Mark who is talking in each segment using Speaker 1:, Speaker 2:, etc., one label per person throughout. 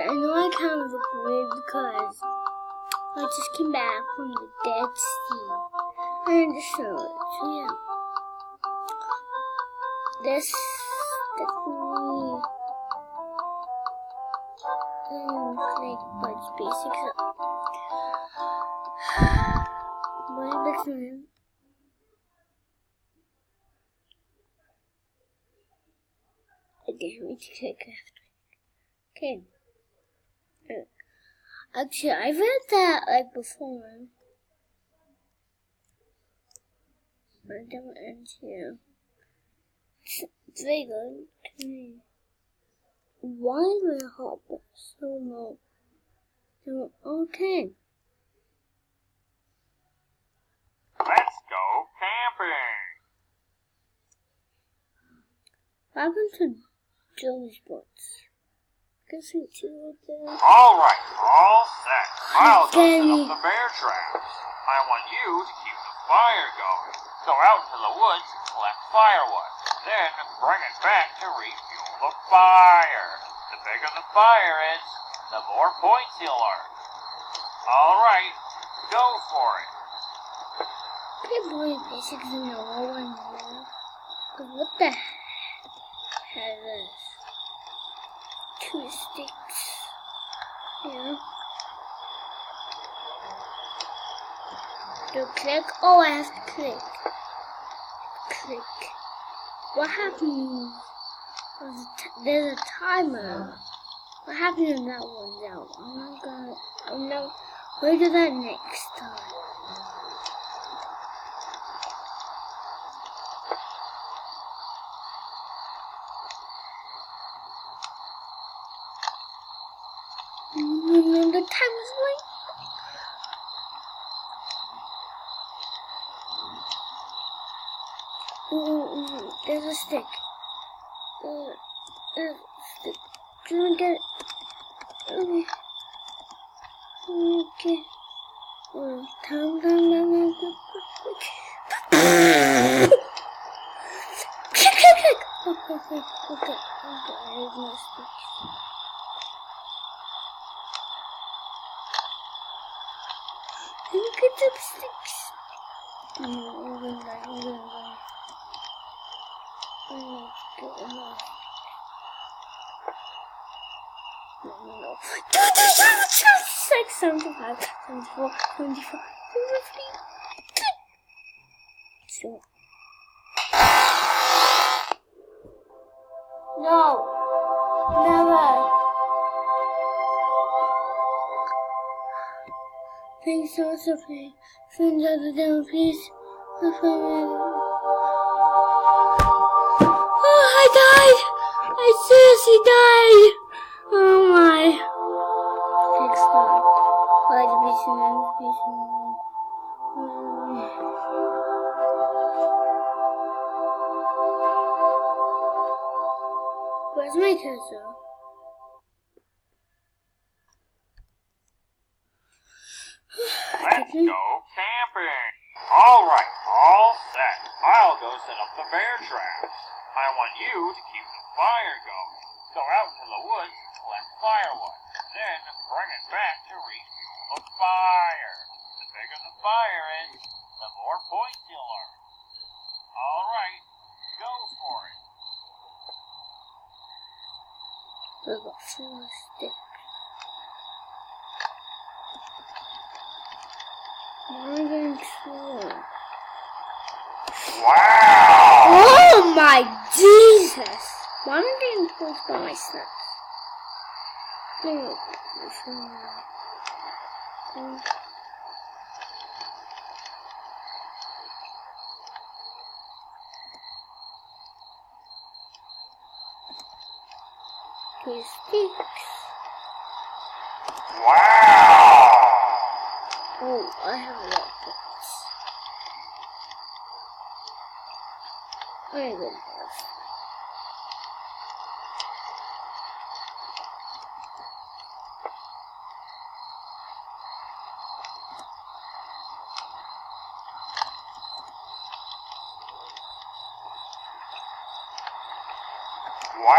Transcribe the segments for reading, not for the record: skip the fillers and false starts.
Speaker 1: I know I kind of look weird because I just came back from the Dead Sea. And the show it. So yeah. This definitely like Bud's basics up. What is this? Again, we take after. Okay. Actually, I read that like before. But it don't end here. It's very good. Okay. Why will it help us so low? So, okay.
Speaker 2: Let's go camping.
Speaker 1: What happened to Joey's boats? Guess we two right there.
Speaker 2: All right, all set. I'll go set
Speaker 1: Danny.
Speaker 2: up the bear traps. I want you to keep the fire going. Go out into the woods and collect firewood. Then bring it back to refuel the fire. The bigger the fire is, the more points you'll earn. All right, go for it.
Speaker 1: Okay, boy, basically no one here. But what the heck is this? 2 sticks. Yeah. Do click? Oh, I have to click. Click. What happened? There's a timer. What happened in that one now? I'm not. We'll do that next time. The timer's going. There's a stick. There's a stick. Can I get it? Okay. Time. Click. Okay. I have no sticks. Look at the sticks. I'm gonna die. No. 76, 75, 74, 75, 50. So. No. Never. Thanks so much for playing. Friends of the demo, please. Oh, I died! I seriously died! Oh my. Next time. Like where's my cursor?
Speaker 2: Let's go camping. All right, all set. I'll go set up the bear traps. I want you to keep the fire going. Go out into the woods and collect firewood. Then bring it back to refuel the fire. The bigger the fire is, the more points you'll earn. All right, go for it.
Speaker 1: We've got 4 sticks.
Speaker 2: Wow!
Speaker 1: Oh my Jesus! Why am I getting pulled by my steps? Two sticks.
Speaker 2: Wow!
Speaker 1: Oh, I have a lot of points. I need to go first.
Speaker 2: Wow!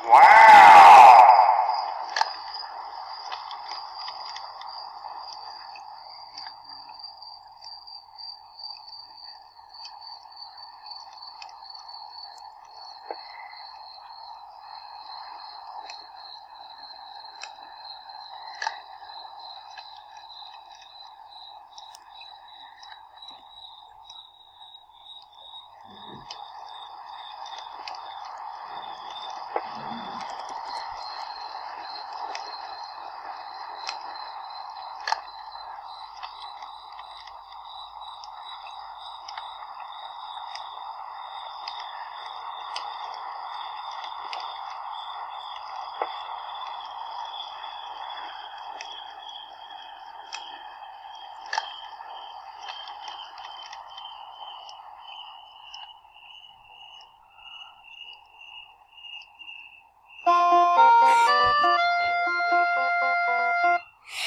Speaker 2: Wow!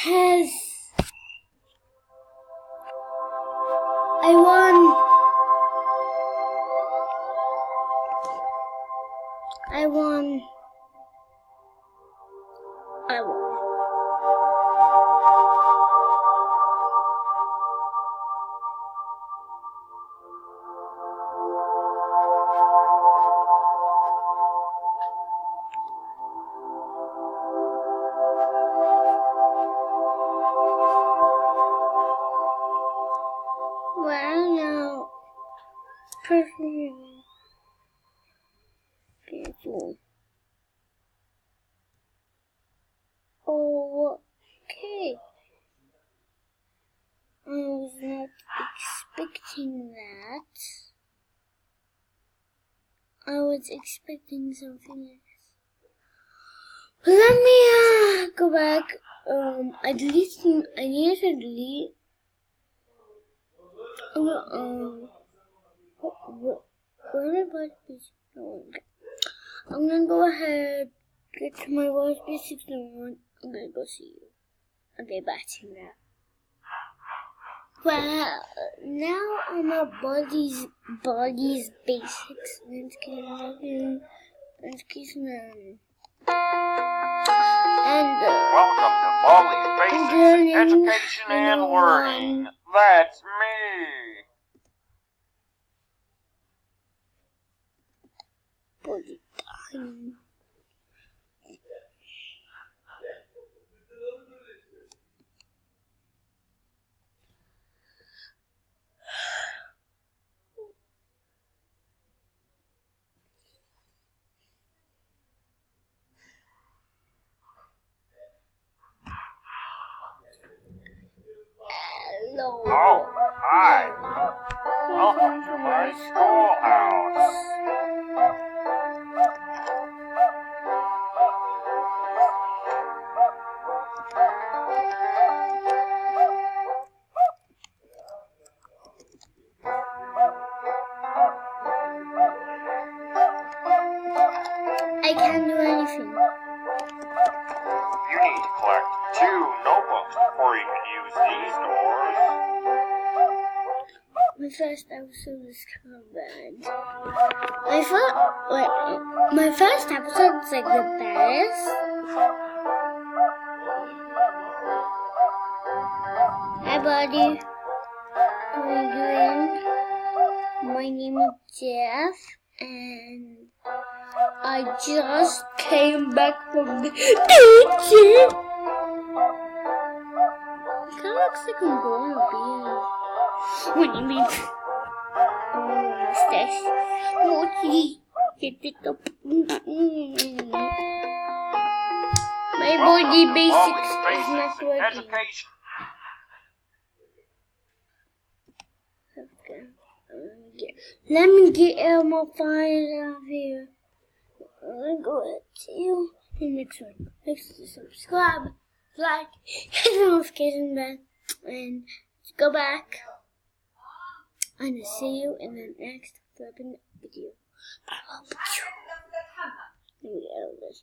Speaker 1: Yes. I won. I won. I won. Well, now, personally, people. Okay. I was not expecting that. I was expecting something else. Let me go back. I needed to delete. Where my baldis? I'm gonna go ahead, get to my baldis 61. I'm gonna go see you. Okay, back to you now. Well, now I'm at baldis basics. Let's get looking. Let's get some. And
Speaker 2: Welcome to baldis Basics, Education and Learning. That's me.
Speaker 1: baldis time. Hello.
Speaker 2: Oh, hi. Welcome to my schoolhouse.
Speaker 1: I can't do anything.
Speaker 2: You need to collect 2 notebooks before you can use these doors.
Speaker 1: My first episode is kind of bad. My first episode is like the best. Hi, buddy. How are you doing? My name is Jeff, and I just came back from the beach. It kind of looks like I'm going to be. What do you mean? Mustache. Mochi. Get it up. My body basics is not working.
Speaker 2: Education.
Speaker 1: Okay. Let me get Elmo fire out of here. I'm gonna go ahead to you in the next one. Make sure to subscribe, like, hit the notification bell, and go back. And I'll see you in the next flipping video. Let me get out of this.